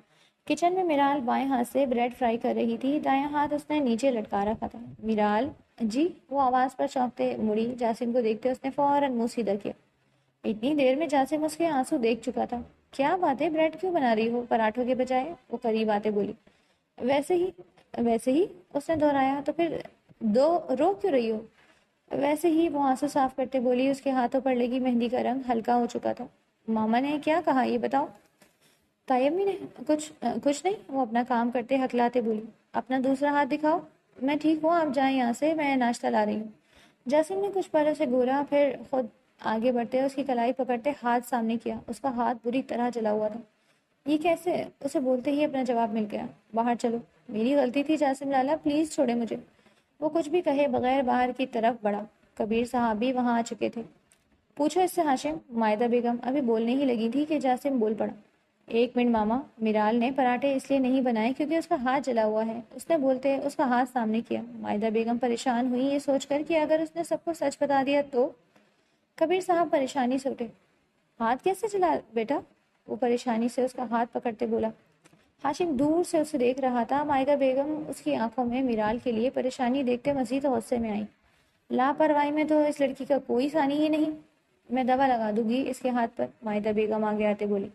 کچن میں میرال بائیں ہاتھ سے بریڈ فرائی کر رہی تھی، دایاں ہاتھ اس نے نیچے لٹکا رکھا تھا۔ میرال جی، وہ آواز پر چونکتے مڑی۔ جاسم کو دیکھتے اس نے فوراً منہ سیدھا کیا۔ اتنی دیر میں جاسم اس کے آنسو دیکھ چکا تھا۔ کیا بات ہے، بریڈ کیوں بنا رہی ہو پراٹھوں کے بجائے؟ وہ قریب آتے بولی۔ ویسے ہی اس نے دہرایا۔ تو پھر رو کیوں رہی ہو؟ ویسے ہی، وہ آنسو صاف کرتے بولی۔ اس کے ہاتھوں پر لگی مہندی کا رنگ ہلکا ہو چکا تھا۔ ماما نے کیا کہا یہ بتاؤ؟ طیبی نے کچھ نہیں، وہ اپنا کام کرتے ہکلاتے بولی۔ اپنا دوسرا ہاتھ دکھاؤ۔ میں ٹھیک ہوں، آپ جائیں یہاں سے، میں ناشتہ لا رہی ہوں۔ جاسم نے کچھ پل اسے گورا، پھر خود آگے بڑھتے اس کی کلائی پکڑتے ہاتھ سامنے کیا۔ اس کا ہاتھ بری طرح جلا ہوا تھا۔ یہ کیسے؟ اسے بولتے ہی اپنا جواب مل گیا۔ باہر چلو، میری غلطی تھی جاسم لالا، پلیز چھوڑے مجھے۔ وہ کچھ بھی کہے بغیر باہر کی طرف بڑھا۔ کبیر صاحب بھی وہاں آ چکے تھے۔ پوچھو اس سے ہاشم، مائدہ بیگم ابھی بولنے ہی لگی تھی کہ جاسم بول پڑا۔ ایک منٹ ماما، میرال نے پراٹھے اس لیے نہیں بنائے کیونکہ اس کا ہاتھ جلا ہوا ہے، اس نے بولتے اس کا ہاتھ سامنے کیا۔ مائدہ بیگم پریشان ہوئی یہ سوچ کر کہ اگر اس نے سب کو سچ بتا دیا تو۔ کبیر صاحب پریشانی سے اٹھے۔ ہاتھ کیسے جلا بیٹا؟ وہ پریشانی سے اس کا ہاتھ پکڑتے بولا۔ ہاشم دور سے اسے دیکھ رہا تھا۔ مائدہ بیگم اس کی آنکھوں میں میرال کے لیے پریشانی دیکھتے مزید غصے میں آئی۔ لاپرواہی میں تو اس لڑکی کا کوئی ثانی ہی نہیں، میں دوا لگا دوں گی اس کے ہاتھ پر، مائدہ بیگم آگے آتے بولی۔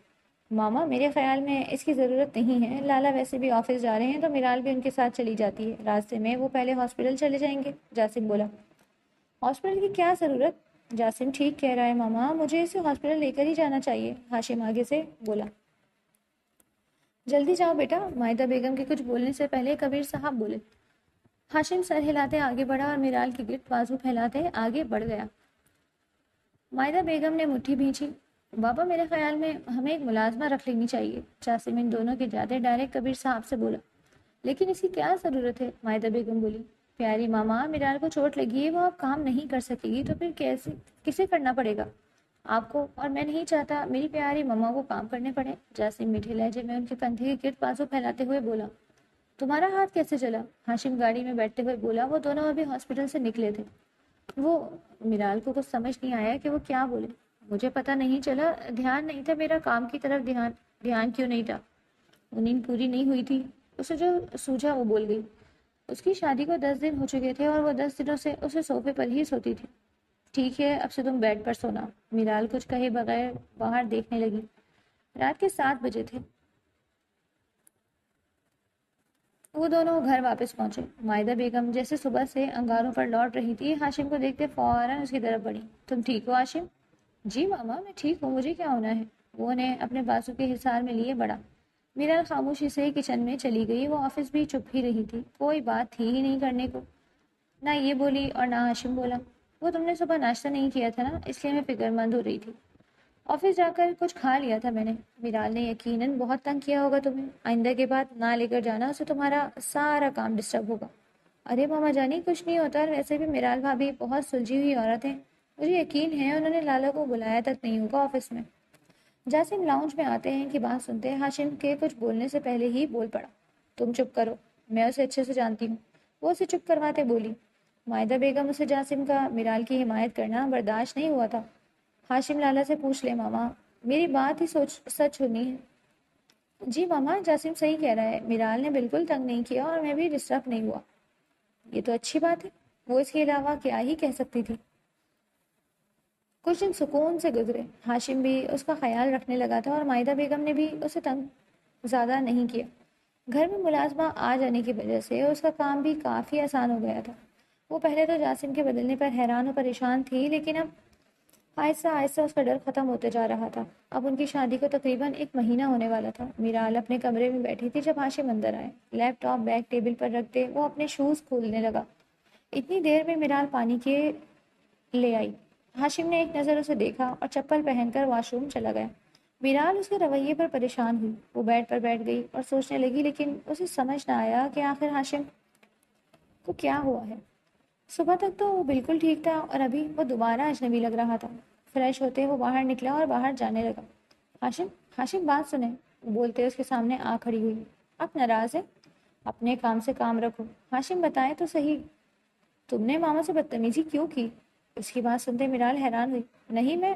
ماما، میرے خیال میں اس کی ضرورت نہیں ہے، لالا ویسے بھی آفس جا رہے ہیں تو میرال بھی ان کے ساتھ چلی جاتی ہے، راستے میں وہ پہلے ہاسپٹل چلے جائیں گے، جاسم بولا۔ ہاسپٹل کی کیا ضرورت؟ جاسم ٹھیک کہہ رہا ہے ماما، مجھے اسے ہاسپٹل لے کر ہی جانا چاہیے، ہاشم آگے سے بولا۔ جلدی جاؤ بیٹا، مائدہ بیگم کے کچھ بولنے سے پہلے کبیر صاحب بولے۔ ہاشم سر ہلاتے آگے بڑھا اور میرال کے گرد بازو پھیلاتے آگے بڑھ گیا۔ مائدہ بیگم نے مٹھی بھینچی۔ بابا، میرے خیال میں ہمیں ایک ملازمہ رکھ لینی چاہیے، جاسم ان دونوں کے جاتے ڈائریکٹ کبیر صاحب سے بولا۔ لیکن اس کی کیا ضرورت ہے؟ مائدہ بیگم بولی۔ پیاری ماما، میرال کو چوٹ لگی ہے، وہ اب کام نہیں کر سکے گی تو پھر کسے کرنا پڑے گا؟ آپ کو، اور میں نہیں چاہتا میری پیاری ماما کو کام کرنے پڑے، جاسم میٹھے لہجے میں ان کے کندھے کے گرد بازو پھیلاتے ہوئے بولا۔ تمہارا ہاتھ کیسے چلا؟ ہاشم گاڑی میں بیٹھتے ہوئے بولا۔ وہ دونوں ابھی ہاسپٹل سے نکلے تھے۔ وہ میرال کو کچھ سمجھ نہیں آیا کہ وہ کیا بولے. مجھے پتہ نہیں چلا، دھیان نہیں تھا میرا کام کی طرف. دھیان دھیان کیوں نہیں تھا؟ وہ نیند پوری نہیں ہوئی تھی. اسے جو سوجھا وہ بول گئی. اس کی شادی کو 10 دن ہو چکے تھے اور وہ 10 دنوں سے اسے صوفے پر ہی سوتی تھی. ٹھیک ہے، اب سے تم بیڈ پر سونا. میرال کچھ کہے بغیر باہر دیکھنے لگی. رات کے 7 بجے تھے. وہ دونوں گھر واپس پہنچے. مائدہ بیگم جیسے صبح سے انگاروں پر لوٹ رہی تھی، ہاشم کو دیکھتے فوراً اس کی طرف بڑھی. تم ٹھیک ہو ہاشم؟ جی ماما میں ٹھیک ہوں، مجھے کیا ہونا ہے؟ وہ انہیں اپنے بازو کے حصار میں لیے بڑا. میرا خاموشی سے کچن میں چلی گئی. وہ آفس بھی چپ ہی رہی تھی، کوئی بات تھی ہی نہیں کرنے کو. نہ یہ بولی اور نہ ہاشم بولا. وہ تم نے صبح ناشتہ نہیں کیا تھا نا، اس لیے میں فکر مند ہو رہی تھی. آفس جا کر کچھ کھا لیا تھا میں نے. میرال نے یقیناً بہت تنگ کیا ہوگا تمہیں. آئندہ کے بعد نہ لے کر جانا اسے، تمہارا سارا کام ڈسٹرب ہوگا. ارے ماما جانی کچھ نہیں ہوتا. اور ویسے بھی میرال بھابھی بہت سلجھی ہوئی عورت ہے. مجھے یقین ہے انہوں نے لالا کو بلایا تک نہیں ہوگا آفس میں. جاسم لاؤنج میں آتے ہیں کہ بات سنتے ہاشم کے کچھ بولنے سے پہلے ہی بول پڑا. تم چپ کرو، میں اسے اچھے سے جانتی ہوں. وہ اسے چپ کرواتے بولی. مائدہ بیگم اسے جاسم کا میرال کی حمایت کرنا برداشت نہیں ہوا تھا. ہاشم لالا سے پوچھ لے ماما، میری بات ہی سچ ہونی ہے. جی ماما جاسم صحیح کہہ رہا ہے، میرال نے بالکل تنگ نہیں کیا اور میں بھی ڈسٹرب نہیں ہوا. یہ تو اچھی بات ہے. وہ اس کے علاوہ کیا ہی کہہ سکتی تھی. کچھ دن سکون سے گزرے. ہاشم بھی اس کا خیال رکھنے لگا تھا اور مائدہ بیگم نے بھی اسے تنگ زیادہ نہیں کیا. گھر میں ملازمہ آ جانے کی وجہ سے اس کا کام بھی کافی آسان ہو گیا تھا. وہ پہلے تو جاسم کے بدلنے پر حیران و پریشان تھی، لیکن اب آہستہ آہستہ اس کا ڈر ختم ہوتے جا رہا تھا. اب ان کی شادی کو تقریباً 1 مہینہ ہونے والا تھا. میرال اپنے کمرے میں بیٹھی تھی جب ہاشم اندر آئے. لیپ ٹاپ بیگ ٹیبل پر رکھتے وہ اپنے شوز کھولنے لگا. اتنی دیر میں میرال پانی کے لے آئی. ہاشم نے ایک نظر اسے دیکھا اور چپل پہن کر واش روم چلا گیا. میرال اس کے رویے پر پریشان ہوئی. وہ بیڈ پر بیٹھ گئی اور سوچنے لگی، لیکن اسے سمجھ نہ آیا کہ آخر ہاشم کو کیا ہوا ہے. صبح تک تو وہ بالکل ٹھیک تھا اور ابھی وہ دوبارہ اجنبی لگ رہا تھا. فریش ہوتے وہ باہر نکلا اور باہر جانے لگا. ہاشم ہاشم بات سنیں. بولتے اس کے سامنے آ کھڑی ہوئی. آپ ناراض ہیں؟ اپنے کام سے کام رکھو. ہاشم بتائیں تو صحیح، تم نے ماما سے بدتمیزی کیوں کی؟ اس کی بات سنتے میرال حیران ہوئی. نہیں میں،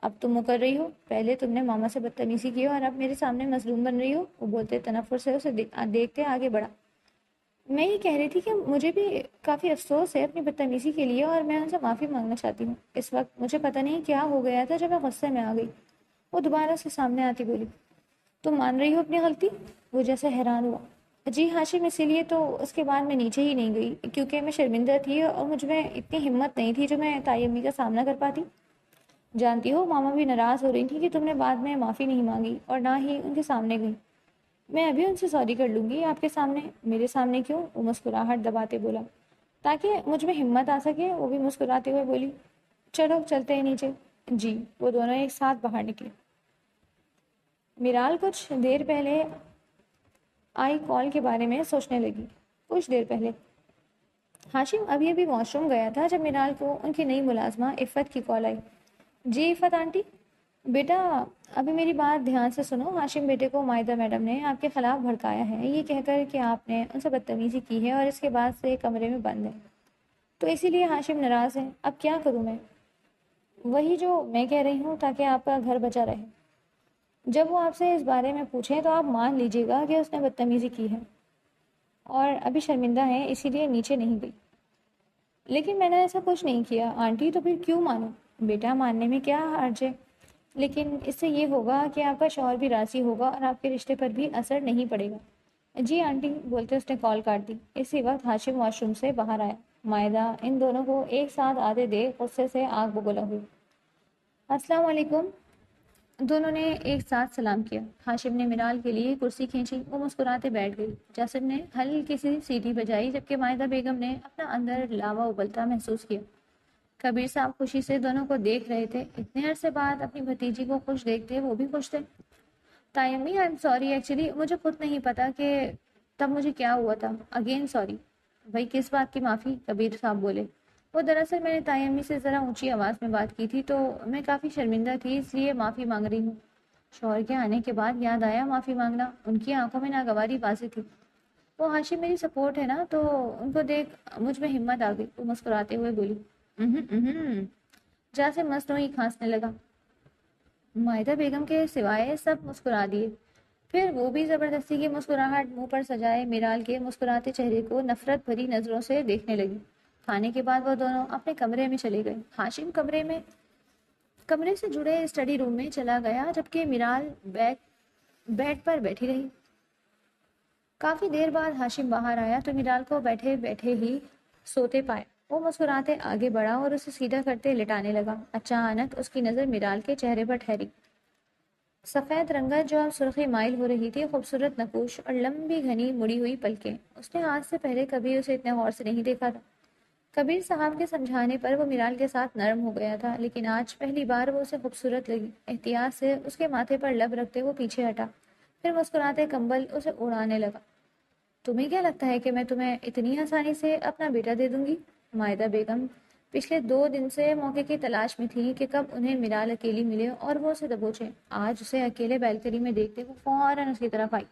اب تم مکر رہی ہو. پہلے تم نے ماما سے بدتمیزی کی اور اب میرے سامنے مظلوم بن رہی ہو. وہ بولتے تنفر سے اسے دیکھتے آگے بڑھا. میں یہ کہہ رہی تھی کہ مجھے بھی کافی افسوس ہے اپنی بدتمیزی کے لیے اور میں ان سے معافی مانگنا چاہتی ہوں. اس وقت مجھے پتہ نہیں کیا ہو گیا تھا جب میں غصے میں آ گئی. وہ دوبارہ اس کے سامنے آتی بولی. تم مان رہی ہو اپنی غلطی؟ وہ جیسے حیران ہوا. جی ہاشم، اسی لیے تو اس کے بعد میں نیچے ہی نہیں گئی، کیونکہ میں شرمندہ تھی اور مجھ میں اتنی ہمت نہیں تھی جو میں تائی امی کا سامنا کر پاتی. جانتی ہو ماما بھی ناراض ہو رہی تھی کہ تم نے بعد میں معافی نہیں مانگی اور نہ ہی ان کے سامنے گئی. میں ابھی ان سے سوری کر لوں گی آپ کے سامنے. میرے سامنے کیوں؟ وہ مسکراہٹ دباتے بولا. تاکہ مجھ میں ہمت آ سکے. وہ بھی مسکراتے ہوئے بولی. چلو چلتے ہیں نیچے. جی. وہ دونوں ایک ساتھ باہر نکلے. میرال کچھ دیر پہلے آئی کال کے بارے میں سوچنے لگی. کچھ دیر پہلے ہاشم ابھی واش روم گیا تھا جب میرال کو ان کی نئی ملازمہ عفت کی کال آئی. جی عفت آنٹی. بیٹا ابھی میری بات دھیان سے سنو. ہاشم بیٹے کو مائدہ میڈم نے آپ کے خلاف بھڑکایا ہے، یہ کہہ کر کہ آپ نے ان سے بدتمیزی کی ہے اور اس کے بعد سے کمرے میں بند ہے. تو اسی لیے ہاشم ناراض ہے. اب کیا کروں میں؟ وہی جو میں کہہ رہی ہوں، تاکہ آپ کا گھر بچا رہے. جب وہ آپ سے اس بارے میں پوچھیں تو آپ مان لیجیے گا کہ اس نے بدتمیزی کی ہے اور ابھی شرمندہ ہے، اسی لیے نیچے نہیں گئی. لیکن میں نے ایسا کچھ نہیں کیا آنٹی. تو پھر کیوں مانوں؟ بیٹا ماننے میں کیا حرج ہے؟ لیکن اس سے یہ ہوگا کہ آپ کا شوہر بھی راضی ہوگا اور آپ کے رشتے پر بھی اثر نہیں پڑے گا. جی آنٹی. بولتے اس نے کال کاٹ دی. اسی وقت ہاشم واش روم سے باہر آیا. مائدہ ان دونوں کو ایک ساتھ آتے دیکھ غصے سے آگ بگولا ہوئی. السلام علیکم. دونوں نے ایک ساتھ سلام کیا. ہاشم نے میرال کے لیے کرسی کھینچی. وہ مسکراتے بیٹھ گئی. جاسم نے ہلکی سی سیٹی بجائی جبکہ مائدہ بیگم نے اپنا اندر لاوا ابلتا محسوس کیا. کبیر صاحب خوشی سے دونوں کو دیکھ رہے تھے. اتنے عرصے بعد اپنی بھتیجی کو خوش دیکھتے وہ بھی خوش تھے. تائی امی آئی ایم سوری، ایکچولی مجھے خود نہیں پتا کہ تب مجھے کیا ہوا تھا. Again sorry. بھائی کس بات کی معافی؟ کبیر صاحب بولے. وہ دراصل میں نے تائی امی سے ذرا اونچی آواز میں بات کی تھی تو میں کافی شرمندہ تھی، اس لیے معافی مانگ رہی ہوں. شوہر کے آنے کے بعد یاد آیا معافی مانگنا. ان کی آنکھوں میں ناگواری واضح تھی. وہ ہاشم میری سپورٹ ہے نا، تو ان کو دیکھ مجھ میں ہمت آ گئی. وہ مسکراتے ہوئے بولی. جاسم مصنوعی کھانسنے لگا۔ مائدہ بیگم کے سوائے سب مسکرا دیے، پھر وہ بھی زبردستی کی مسکراہٹ منہ پر سجائے میرال کے مسکراتے چہرے کو نفرت بھری نظروں سے دیکھنے لگی۔ کھانے کے بعد وہ دونوں اپنے کمرے میں چلے گئے۔ ہاشم کمرے سے جڑے اسٹڈی روم میں چلا گیا، جبکہ میرال بیڈ پر بیٹھی رہی۔ کافی دیر بعد ہاشم باہر آیا تو میرال کو بیٹھے بیٹھے ہی سوتے پائے۔ وہ مسکراتے آگے بڑھا اور اسے سیدھا کرتے لٹانے لگا۔ اچانک اس کی نظر میرال کے چہرے پر ٹھہری۔ سفید رنگت جو اب سرخی مائل ہو رہی تھی، خوبصورت نقوش اور لمبی گھنی مڑی ہوئی پلکیں۔ اس نے آج سے پہلے کبھی اسے اتنے غور سے نہیں دیکھا تھا۔ کبیر صاحب کے سمجھانے پر وہ میرال کے ساتھ نرم ہو گیا تھا، لیکن آج پہلی بار وہ اسے خوبصورت لگی۔ احتیاط سے اس کے ماتھے پر لب رکھتے وہ پیچھے ہٹا، پھر مسکراتے کمبل اسے اڑانے لگا۔ تمہیں کیا لگتا ہے کہ میں تمہیں اتنی آسانی سے اپنا بیٹا دے دوں گی؟ مائدہ بیگم پچھلے 2 دن سے موقع کی تلاش میں تھی کہ کب انہیں میرال اکیلی ملے اور وہ اسے دبوچے۔ آج اسے اکیلے بالکنی میں دیکھتے وہ فوراً اس کی طرف آئی۔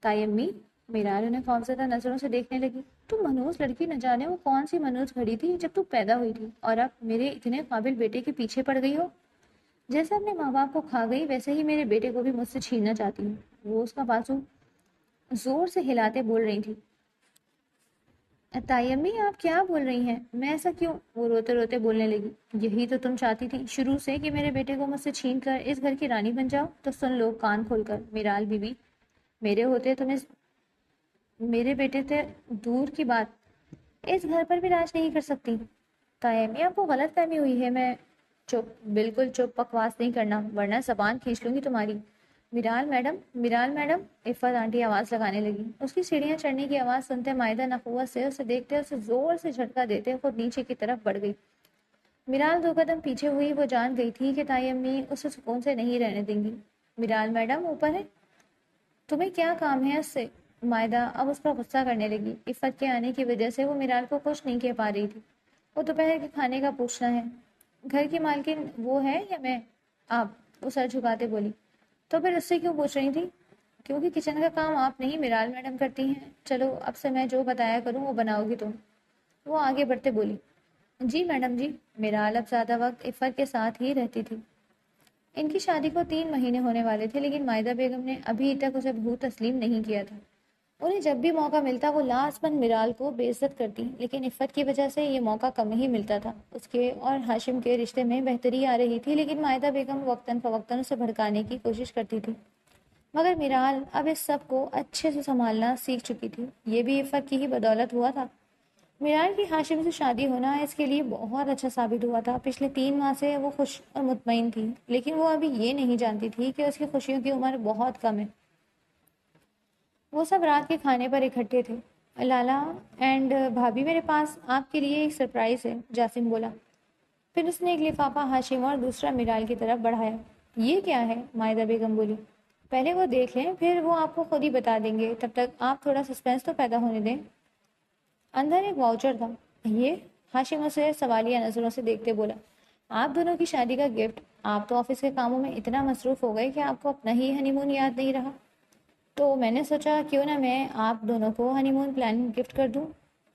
تائی امی، میرال انہیں خوفزدہ نظروں سے دیکھنے لگی۔ تم منحوس لڑکی، نہ جانے وہ کون سی منحوس گھڑی تھی جب تم پیدا ہوئی تھی، اور اب میرے اتنے قابل بیٹے کے پیچھے پڑ گئی ہو۔ جیسے اپنے ماں باپ کو کھا گئی، ویسے ہی میرے بیٹے کو بھی مجھ سے چھیننا چاہتی ہوں۔ وہ اس کا بازو زور سے ہلاتے بول رہی تھی۔ تائی امی، آپ کیا بول رہی ہیں؟ میں ایسا کیوں؟ وہ روتے روتے بولنے لگی۔ یہی تو تم چاہتی تھی شروع سے، کہ میرے بیٹے کو مجھ سے چھین کر اس گھر کی رانی بن جاؤ۔ تو سن لو کان کھول کر، میرال بی بی، میرے ہوتے تمہیں میرے بیٹے سے دور کی بات اس گھر پر بھی راج نہیں کر سکتی۔ تائی امی، آپ کو غلط فہمی ہوئی ہے۔ میں چپ، بالکل چپ، بکواس نہیں کرنا ورنہ زبان کھینچ لوں گی تمہاری۔ میرال میڈم، میرال میڈم، عفت آنٹی آواز لگانے لگی۔ اس کی سیڑھیاں چڑھنے کی آواز سنتے مائدہ نخوت سے اسے دیکھتے اسے زور سے جھٹکا دیتے خود نیچے کی طرف بڑھ گئی۔ میرال 2 قدم پیچھے ہوئی۔ وہ جان گئی تھی کہ تائی امی اسے سکون سے نہیں رہنے دیں گی۔ میرال میڈم اوپر ہے، تمہیں کیا کام ہے اس سے؟ مائدہ اب اس پر غصہ کرنے لگی۔ عفت کے آنے کی وجہ سے وہ میرال کو خوش نہیں کہہ پا رہی تھی۔ وہ دوپہر کے کھانے کا پوچھنا ہے، گھر کی مالکن وہ ہے یا میں؟ آپ، وہ سر جھکاتے بولی۔ تو پھر اس سے کیوں پوچھ رہی تھی؟ کیونکہ کچن کا کام آپ نہیں میرال میڈم کرتی ہیں۔ چلو اب سے میں جو بتایا کروں وہ بناؤ گی تم، وہ آگے بڑھتے بولی۔ جی میڈم جی۔ میرال اب زیادہ وقت عفت کے ساتھ ہی رہتی تھی۔ ان کی شادی کو 3 مہینے ہونے والے تھے، لیکن مائدہ بیگم نے ابھی تک اسے بہو تسلیم نہیں کیا تھا۔ انہیں جب بھی موقع ملتا وہ لازماً میرال کو بے عزت کرتی، لیکن عفت کی وجہ سے یہ موقع کم ہی ملتا تھا۔ اس کے اور ہاشم کے رشتے میں بہتری آ رہی تھی، لیکن مائدہ بیگم وقتاً فوقتاً اسے بھڑکانے کی کوشش کرتی تھی۔ مگر میرال اب اس سب کو اچھے سے سنبھالنا سیکھ چکی تھی۔ یہ بھی عفت کی ہی بدولت ہوا تھا۔ میرال کی ہاشم سے شادی ہونا اس کے لیے بہت اچھا ثابت ہوا تھا۔ پچھلے 3 ماہ سے وہ خوش اور مطمئن تھی، لیکن وہ ابھی یہ نہیں جانتی تھی کہ اس کی خوشیوں کی عمر بہت کم ہے۔ وہ سب رات کے کھانے پر اکٹھے تھے۔ لالا اینڈ بھابھی، میرے پاس آپ کے لیے ایک سرپرائز ہے، جاسم بولا۔ پھر اس نے ایک لفافہ ہاشم اور دوسرا میرال کی طرف بڑھایا۔ یہ کیا ہے؟ مائدہ بیگم بولی۔ پہلے وہ دیکھ لیں، پھر وہ آپ کو خود ہی بتا دیں گے، تب تک آپ تھوڑا سسپینس تو پیدا ہونے دیں۔ اندر ایک واؤچر تھا۔ یہ؟ ہاشم اسے سوالیہ نظروں سے دیکھتے بولا۔ آپ دونوں کی شادی کا گفٹ۔ آپ تو آفس کے کاموں میں اتنا مصروف ہو گئے کہ آپ کو اپنا ہی ہنی مون یاد نہیں رہا، تو میں نے سوچا کیوں نہ میں آپ دونوں کو ہنی مون پلان گفٹ کر دوں۔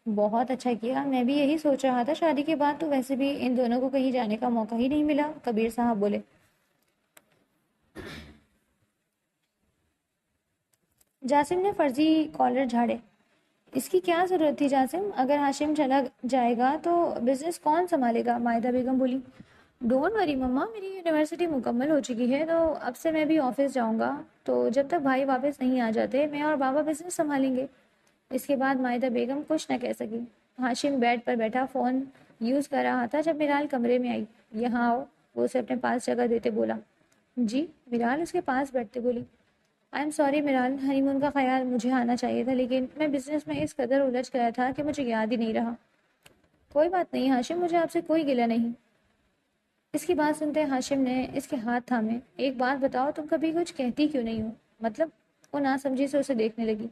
بہت اچھا کیا، میں بھی یہی سوچ رہا تھا۔ شادی کے بعد تو ویسے بھی ان دونوں کو کہیں جانے کا موقع ہی نہیں ملا، کبیر صاحب بولے۔ جاسم نے فرضی کالر جھاڑے۔ اس کی کیا ضرورت تھی جاسم؟ اگر ہاشم چلا جائے گا تو بزنس کون سنبھالے گا؟ مائدہ بیگم بولی۔ ڈونٹ وری مما، میری یونیورسٹی مکمل ہو چکی ہے، تو اب سے میں بھی آفس جاؤں گا، تو جب تک بھائی واپس نہیں آ جاتے میں اور بابا بزنس سنبھالیں گے۔ اس کے بعد مائدہ بیگم کچھ نہ کہہ سکی۔ ہاشم بیڈ پر بیٹھا فون یوز کر رہا تھا جب میرال کمرے میں آئی۔ یہاں آؤ، وہ اسے اپنے پاس جگہ دیتے بولا۔ جی؟ میرال اس کے پاس بیٹھتے بولی۔ آئی ایم سوری میرال، ہنی مون کا خیال مجھے آنا چاہیے تھا، لیکن میں بزنس میں اس قدر الجھ گیا تھا کہ مجھے یاد ہی نہیں رہا۔ کوئی بات نہیں ہاشم، مجھے آپ سے کوئی گلہ نہیں۔ اس کی بات سنتے ہاشم نے اس کے ہاتھ تھامے۔ ایک بات بتاؤ، تم کبھی کچھ کہتی کیوں نہیں ہو؟ مطلب؟ وہ ناسمجھی سے اسے دیکھنے لگی۔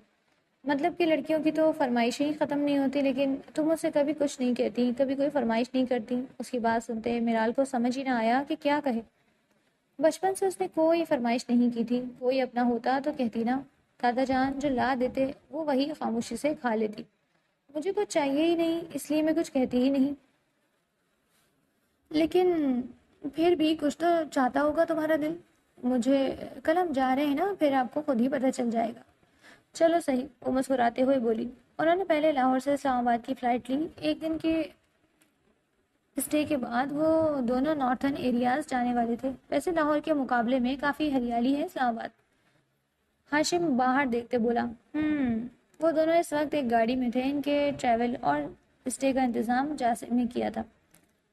مطلب کہ لڑکیوں کی تو فرمائشیں ہی ختم نہیں ہوتی، لیکن تم اسے کبھی کچھ نہیں کہتی، کبھی کوئی فرمائش نہیں کرتی۔ اس کی بات سنتے میرال کو سمجھ ہی نہ آیا کہ کیا کہے۔ بچپن سے اس نے کوئی فرمائش نہیں کی تھی، کوئی اپنا ہوتا تو کہتی نا، دادا جان جو لا دیتے وہ وہی خاموشی سے کھا لیتی۔ مجھے کچھ چاہیے ہی نہیں، اس لیے میں کچھ کہتی ہی نہیں۔ لیکن پھر بھی کچھ تو چاہتا ہوگا تمہارا دل. مجھے کل ہم جا رہے ہیں نا, پھر آپ کو خود ہی پتہ چل جائے گا. چلو صحیح, وہ مسکراتے ہوئے بولی. انہوں نے پہلے لاہور سے اسلام آباد کی فلائٹ لی. ایک دن کے اسٹے کے بعد وہ دونوں نارتھرن ایریاز جانے والے تھے. ویسے لاہور کے مقابلے میں کافی ہریالی ہے اسلام آباد. ہاشم باہر دیکھتے بولا. وہ دونوں اس وقت ایک گاڑی میں تھے. ان کے ٹریول اور اسٹے کا انتظام جاسم نے کیا تھا.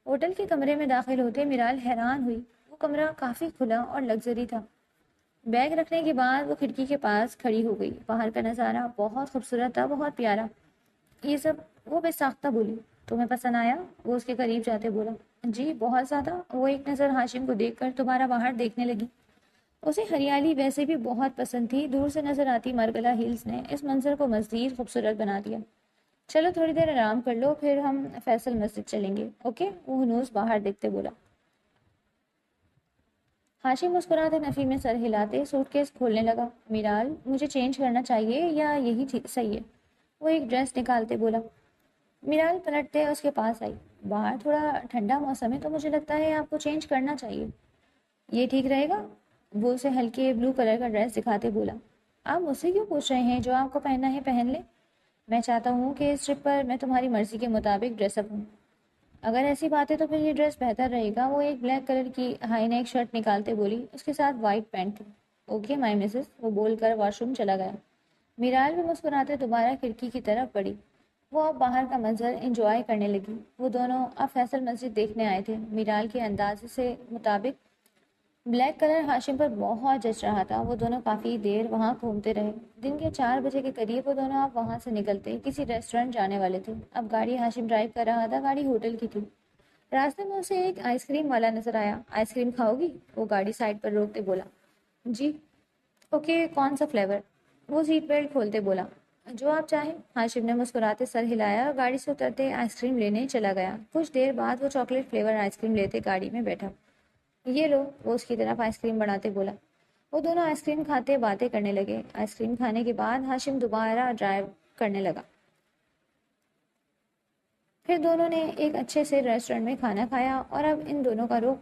ہوٹل کے کمرے میں داخل ہوتے میرال حیران ہوئی. وہ کمرہ کافی کھلا اور لگژری تھا. بیگ رکھنے کے بعد وہ کھڑکی کے پاس کھڑی ہو گئی. باہر کا نظارہ بہت خوبصورت تھا, بہت پیارا. یہ سب, وہ بے ساختہ بولی. تمہیں پسند آیا؟ وہ اس کے قریب جاتے بولا. جی بہت زیادہ. وہ ایک نظر ہاشم کو دیکھ کر دوبارہ باہر دیکھنے لگی. اسے ہریالی ویسے بھی بہت پسند تھی. دور سے نظر آتی مرگلا ہلز نے اس منظر کو مزید خوبصورت بنا دیا. چلو تھوڑی دیر آرام کر لو, پھر ہم فیصل مسجد چلیں گے. اوکے, وہ ہنوز باہر دیکھتے بولا. ہاشم مسکراتے نفی میں سر ہلاتے سوٹ کیس کھولنے لگا. میرال, مجھے چینج کرنا چاہیے یا یہی صحیح ہے؟ وہ ایک ڈریس نکالتے بولا. میرال پلٹتے اس کے پاس آئی. باہر تھوڑا ٹھنڈا موسم ہے تو مجھے لگتا ہے آپ کو چینج کرنا چاہیے. یہ ٹھیک رہے گا؟ وہ اسے ہلکے بلو کلر کا ڈریس دکھاتے بولا. آپ مجھ سے کیوں پوچھ رہے ہیں؟ جو آپ کو پہننا ہے پہن لیں. میں چاہتا ہوں کہ اس ٹرپ پر میں تمہاری مرضی کے مطابق ڈریس اپ ہوں. اگر ایسی بات ہے تو پھر یہ ڈریس بہتر رہے گا. وہ ایک بلیک کلر کی ہائی نیک شرٹ نکالتے بولی. اس کے ساتھ وائٹ پینٹ تھی. اوکے مائی مسز, وہ بول کر واش روم چلا گیا. میرال بھی مسکراتے دوبارہ کھڑکی کی طرف بڑھی. وہ اب باہر کا منظر انجوائے کرنے لگی. وہ دونوں اب فیصل مسجد دیکھنے آئے تھے. میرال کے اندازے سے مطابق بلیک کلر ہاشم پر بہت جچ رہا تھا. وہ دونوں کافی دیر وہاں گھومتے رہے. دن کے 4 بجے کے قریب وہ دونوں اب وہاں سے نکلتے کسی ریسٹورینٹ جانے والے تھے. اب گاڑی ہاشم ڈرائیو کر رہا تھا. گاڑی ہوٹل کی تھی. راستے میں اسے ایک آئس کریم والا نظر آیا. آئس کریم کھاؤ گی؟ وہ گاڑی سائڈ پر روکتے بولا. جی. اوکے, کون سا فلیور؟ وہ سیٹ بیلٹ کھولتے بولا. جو آپ چاہیں. ہاشم نے مسکراتے سر ہلایا اور گاڑی سے اترتے آئس کریم لینے چلا گیا. کچھ دیر بعد وہ چاکلیٹ فلیور آئس کریم لیتے گاڑی میں بیٹھا. یہ لو, وہ اس کی طرف آئس کریم بڑھاتے بولا. وہ دونوں آئس کریم کھاتے باتیں کرنے لگے. آئس کریم کھانے کے بعد ہاشم دوبارہ ڈرائیو کرنے لگا. پھر دونوں نے ایک اچھے سے ریسٹورینٹ میں کھانا کھایا اور اب ان دونوں کا رخ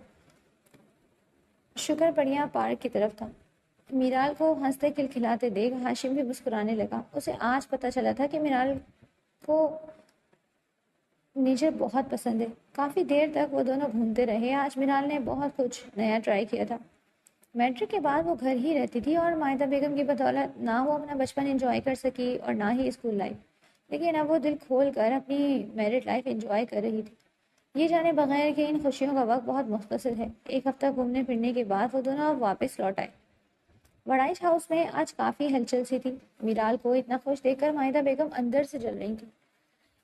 شکر پڑیاں پارک کی طرف تھا. میرال کو ہنستے کھلکھلاتے دیکھ ہاشم بھی مسکرانے لگا. اسے آج پتہ چلا تھا کہ میرال کو نیچر بہت پسند ہے. کافی دیر تک وہ دونوں گھومتے رہے. آج میرال نے بہت کچھ نیا ٹرائی کیا تھا. میٹرک کے بعد وہ گھر ہی رہتی تھی اور مائدہ بیگم کی بدولت نہ وہ اپنا بچپن انجوائے کر سکی اور نہ ہی اسکول لائف. لیکن اب وہ دل کھول کر اپنی میرڈ لائف انجوائے کر رہی تھی. یہ جانے بغیر کہ ان خوشیوں کا وقت بہت مختصر ہے. ایک ہفتہ گھومنے پھرنے کے بعد وہ دونوں اب واپس لوٹ آئے. وڑائچ ہاؤس میں آج کافی ہلچل سی تھی. میرال کو اتنا خوش دیکھ کر مائدہ بیگم اندر سے جل رہی تھی.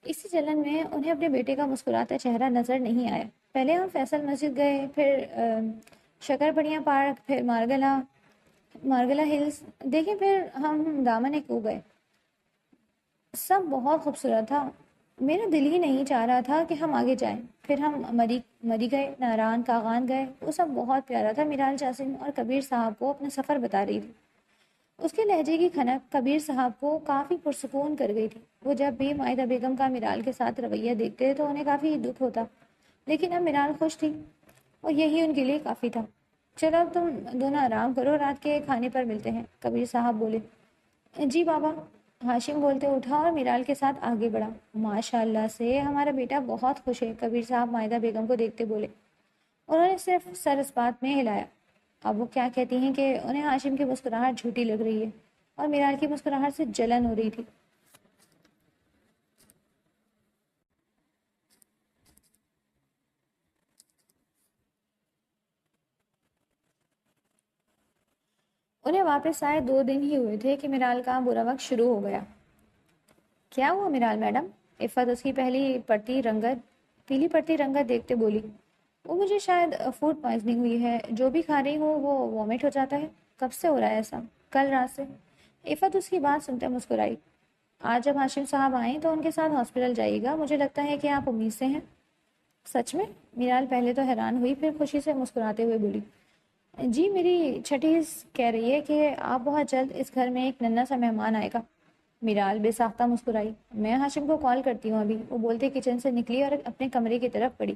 اسی جلن میں انہیں اپنے بیٹے کا مسکراتا چہرہ نظر نہیں آیا. پہلے ہم فیصل مسجد گئے, پھر شکر پڑیاں پارک, پھر مارگلا ہلز دیکھیں, پھر ہم دامن کو گئے. سب بہت خوبصورت تھا. میرا دل ہی نہیں چاہ رہا تھا کہ ہم آگے جائیں. پھر ہم مری گئے, ناران کاغان گئے. وہ سب بہت پیارا تھا. میرال جاسم اور کبیر صاحب کو اپنا سفر بتا رہی تھی. اس کے لہجے کی کھنک کبیر صاحب کو کافی پرسکون کر گئی تھی. وہ جب بھی مائدہ بیگم کا میرال کے ساتھ رویہ دیکھتے تو انہیں کافی دکھ ہوتا, لیکن اب میرال خوش تھی اور یہی ان کے لیے کافی تھا. چلو اب تم دونوں آرام کرو, رات کے کھانے پر ملتے ہیں, کبیر صاحب بولے. جی بابا, ہاشم بولتے اٹھا اور میرال کے ساتھ آگے بڑھا. ماشاء اللہ سے ہمارا بیٹا بہت خوش ہے, کبیر صاحب مائدہ بیگم کو دیکھتے بولے. انہوں نے صرف سر اس بات میں ہلایا. اب وہ کیا کہتی ہیں کہ انہیں ہاشم کی مسکراہٹ جھوٹی لگ رہی ہے اور میرال کی مسکراہٹ سے جلن ہو رہی تھی. انہیں واپس آئے 2 دن ہی ہوئے تھے کہ میرال کا برا وقت شروع ہو گیا. کیا ہوا میرال میڈم؟ عفت اس کی پیلی پڑتی رنگت دیکھتے بولی. وہ مجھے شاید فوڈ پوائزننگ ہوئی ہے. جو بھی کھا رہی ہوں وہ وامٹ ہو جاتا ہے. کب سے ہو رہا ہے ایسا؟ کل رات سے. عفت اس کی بات سنتے مسکرائی. آج جب ہاشم صاحب آئیں تو ان کے ساتھ ہاسپٹل جائیے گا. مجھے لگتا ہے کہ آپ امید سے ہیں. سچ میں؟ میرال پہلے تو حیران ہوئی, پھر خوشی سے مسکراتے ہوئے بولی. جی, میری چھٹی کہہ رہی ہے کہ آپ بہت جلد اس گھر میں ایک ننھا سا مہمان آئے گا. میرال بے ساختہ مسکرائی. میں ہاشم کو کال کرتی ہوں ابھی. وہ بولتے کچن سے نکلی اور اپنے کمرے کی طرف بڑھی.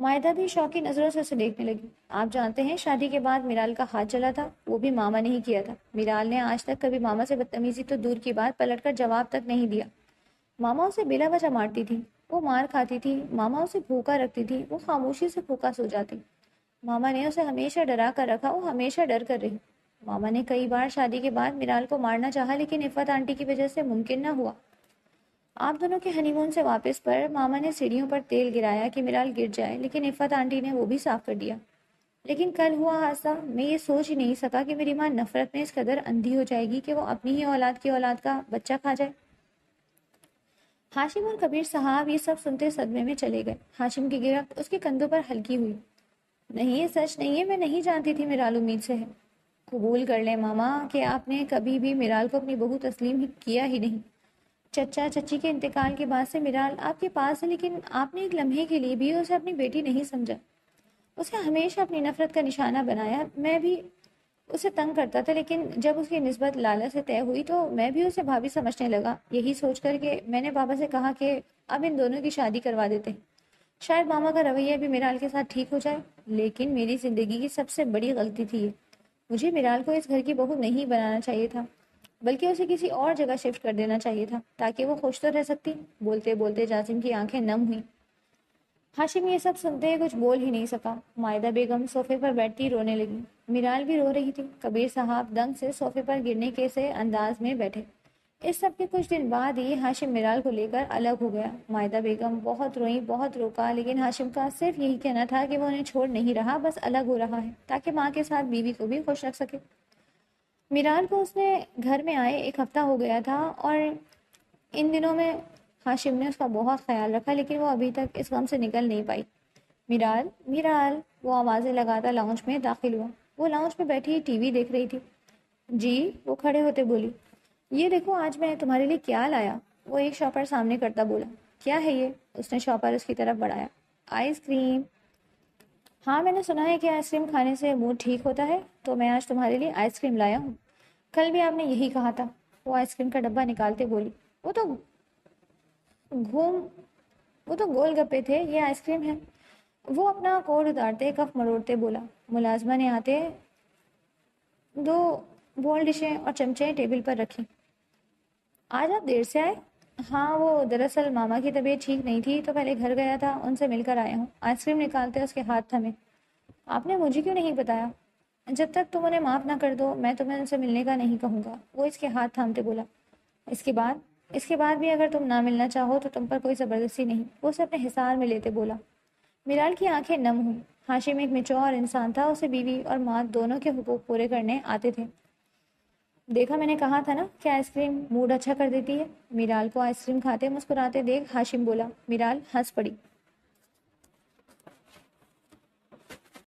مائدہ بھی شوقی نظروں سے اسے دیکھنے لگی۔ آپ جانتے ہیں شادی کے بعد میرال کا ہاتھ جلا تھا، وہ بھی ماما نے ہی کیا تھا۔ میرال نے آج تک کبھی ماما سے بدتمیزی تو دور کی بات پلٹ کر جواب تک نہیں دیا۔ ماما اسے بلا وجہ مارتی تھی، وہ مار کھاتی تھی، ماما اسے بھوکا رکھتی تھی، وہ خاموشی سے بھوکا سو جاتی۔ ماما نے اسے ہمیشہ ڈرا کر رکھا، وہ ہمیشہ ڈر کر رہی۔ ماما نے کئی بار شادی کے بعد میرال کو مارنا چاہا لیکن عفت آنٹی کی وجہ سے ممکن نہ ہوا۔ آپ دونوں کے ہنی مون سے واپس پر ماما نے سیڑھیوں پر تیل گرایا کہ میرال گر جائے، لیکن عفت آنٹی نے وہ بھی صاف کر دیا۔ لیکن کل ہوا حادثہ، میں یہ سوچ ہی نہیں سکا کہ میری ماں نفرت میں اس قدر اندھی ہو جائے گی کہ وہ اپنی ہی اولاد کی اولاد کا بچہ کھا جائے۔ ہاشم اور کبیر صاحب یہ سب سنتے صدمے میں چلے گئے۔ ہاشم کی گرفت اس کے کندھوں پر ہلکی ہوئی۔ نہیں، یہ سچ نہیں ہے، میں نہیں جانتی تھی میرال امید سے ہے۔ قبول کر لیں ماما کہ آپ نے کبھی بھی میرال کو اپنی بہو تسلیم کیا ہی نہیں۔ چچا چچی کے انتقال کے بعد سے میرال آپ کے پاس ہے، لیکن آپ نے ایک لمحے کے لیے بھی اسے اپنی بیٹی نہیں سمجھا، اسے ہمیشہ اپنی نفرت کا نشانہ بنایا۔ میں بھی اسے تنگ کرتا تھا، لیکن جب اس کی نسبت لالا سے طے ہوئی تو میں بھی اسے بھابھی سمجھنے لگا، یہی سوچ کر کہ میں نے پاپا سے کہا کہ اب ان دونوں کی شادی کروا دیتے ہیں، شاید ماما کا رویہ بھی میرال کے ساتھ ٹھیک ہو جائے۔ لیکن میری زندگی کی سب سے بڑی غلطی تھی یہ، مجھے میرال کو اس گھر کی بہو نہیں بنانا چاہیے تھا، بلکہ اسے کسی اور جگہ شفٹ کر دینا چاہیے تھا تاکہ وہ خوش تو رہ سکتی۔ بولتے بولتے جاسم کی آنکھیں نم ہوئیں۔ ہاشم یہ سب سنتے کچھ بول ہی نہیں سکا۔ مائدہ بیگم صوفے پر بیٹھتی رونے لگی، میرال بھی رو رہی تھی۔ کبیر صاحب دنگ سے صوفے پر گرنے کے سے انداز میں بیٹھے۔ اس سب کے کچھ دن بعد ہی ہاشم میرال کو لے کر الگ ہو گیا۔ مائدہ بیگم بہت روئیں، بہت روکا، لیکن ہاشم کا صرف یہی کہنا تھا کہ وہ انہیں چھوڑ نہیں رہا، بس الگ ہو رہا ہے تاکہ ماں کے ساتھ بیوی کو بھی خوش رکھ سکے۔ میرال کو اس نے گھر میں آئے 1 ہفتہ ہو گیا تھا اور ان دنوں میں ہاشم نے اس کا بہت خیال رکھا، لیکن وہ ابھی تک اس غم سے نکل نہیں پائی۔ میرال میرال، وہ آوازیں لگاتا لاؤنج میں داخل ہوا۔ وہ لاؤنج میں بیٹھی ٹی وی دیکھ رہی تھی۔ جی، وہ کھڑے ہوتے بولی، یہ دیکھو آج میں تمہارے لیے کیا لایا۔ وہ ایک شاپر سامنے کرتا بولا، کیا ہے یہ؟ اس نے شاپر اس کی طرف بڑھایا۔ Ice cream. ہاں، میں نے سنا ہے کہ آئس کریم کھانے سے موڈ ٹھیک ہوتا ہے، تو میں آج تمہارے لیے آئس کریم لایا ہوں، کل بھی آپ نے یہی کہا تھا۔ وہ آئس کریم کا ڈبہ نکالتے بولی، گھوم وہ تو گول گپے تھے، یہ آئس کریم ہے۔ وہ اپنا کوٹ اتارتے کف مروڑتے بولا۔ ملازمہ نے آتے 2 بول ڈشیں اور چمچے ٹیبل پر رکھی۔ آج آپ دیر سے آئے؟ ہاں، وہ دراصل ماما کی طبیعت ٹھیک نہیں تھی تو پہلے گھر گیا تھا، ان سے مل کر آیا ہوں۔ آئس کریم نکالتے اس کے ہاتھ تھمے۔ آپ نے مجھے کیوں نہیں بتایا؟ جب تک تم انہیں معاف نہ کر دو میں تمہیں ان سے ملنے کا نہیں کہوں گا۔ وہ اس کے ہاتھ تھامتے بولا۔ اس کے بعد بھی اگر تم نہ ملنا چاہو تو تم پر کوئی زبردستی نہیں، وہ اسے اپنے حصار میں لیتے بولا۔ میرال کی آنکھیں نم ہوئیں۔ ہاشم ایک میچور انسان تھا، اسے بیوی اور ماں دونوں کے حقوق پورے کرنے آتے تھے۔ دیکھا، میں نے کہا تھا نا کہ آئس کریم موڈ اچھا کر دیتی ہے۔ میرال کو آئس کریم کھاتے مسکراتے دیکھ ہاشم بولا۔ میرال ہنس پڑی۔